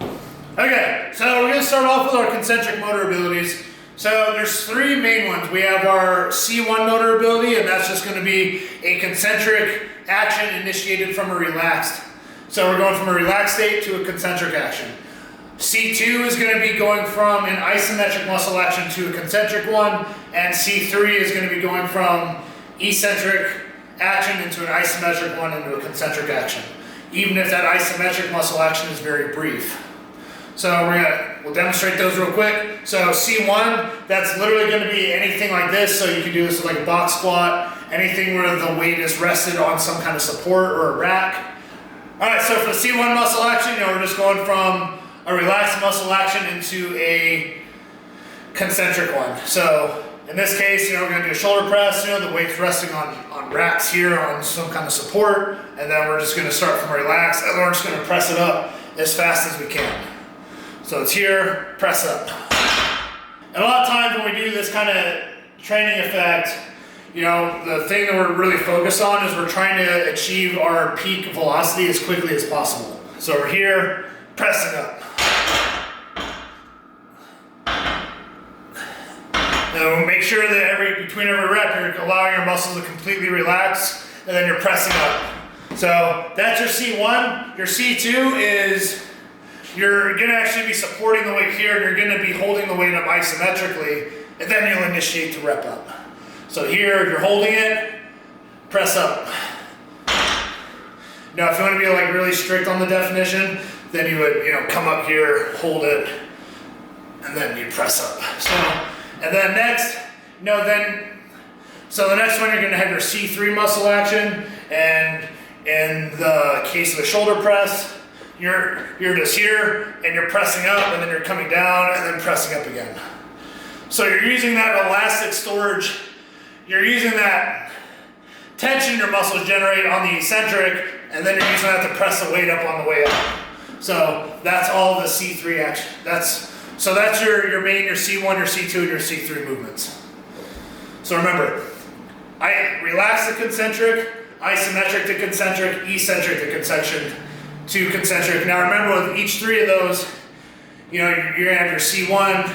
Okay, so we're going to start off with our concentric motor abilities. So there's three main ones. We have our C1 motor ability, and that's just going to be a concentric action initiated from a relaxed. So we're going from a relaxed state to a concentric action. C2 is going to be going from an isometric muscle action to a concentric one, and C3 is going to be going from eccentric action into an isometric one into a concentric action, even if that isometric muscle action is very brief. So we'll demonstrate those real quick. So C1, that's literally going to be anything like this. So you can do this with like a box squat, anything where the weight is rested on some kind of support or a rack. All right, so for the C1 muscle action, we're just going from a relaxed muscle action into a concentric one. So in this case, we're going to do a shoulder press. The weight's resting on racks here on some kind of support, and then we're just going to start from relaxed, and we're just going to press it up as fast as we can. So it's here, press up. And a lot of times when we do this kind of training effect, the thing that we're really focused on is we're trying to achieve our peak velocity as quickly as possible. So we're here, pressing up. Now make sure that between every rep, you're allowing your muscles to completely relax, and then you're pressing up. So that's your C1. Your C2 is you're going to actually be supporting the weight here, and you're going to be holding the weight up isometrically, and then you'll initiate the rep up. So here, you're holding it, press up. Now, if you want to be like really strict on the definition, then you would, come up here, hold it, and then you press up. And then next, so the next one you're going to have your C3 muscle action, and in the case of the shoulder press, you're just here, and you're pressing up, and then you're coming down, and then pressing up again. So you're using that elastic storage, you're using that tension your muscles generate on the eccentric, and then you're using that to press the weight up on the way up. So that's all the C3 action. That's your main, your C1, your C2, and your C3 movements. So remember, relax the concentric, isometric to concentric, eccentric to concentric. Now remember, with each three of those, you're gonna have your C1.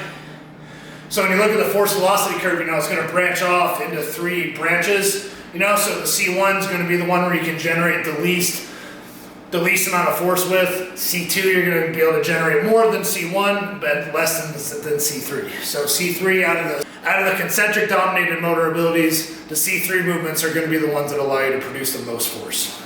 So when you look at the force velocity curve, it's gonna branch off into three branches. So the C1 is gonna be the one where you can generate the least amount of force with. C2, you're gonna be able to generate more than C1, but less than C3. So C3 out of the concentric dominated motor abilities, the C3 movements are gonna be the ones that allow you to produce the most force.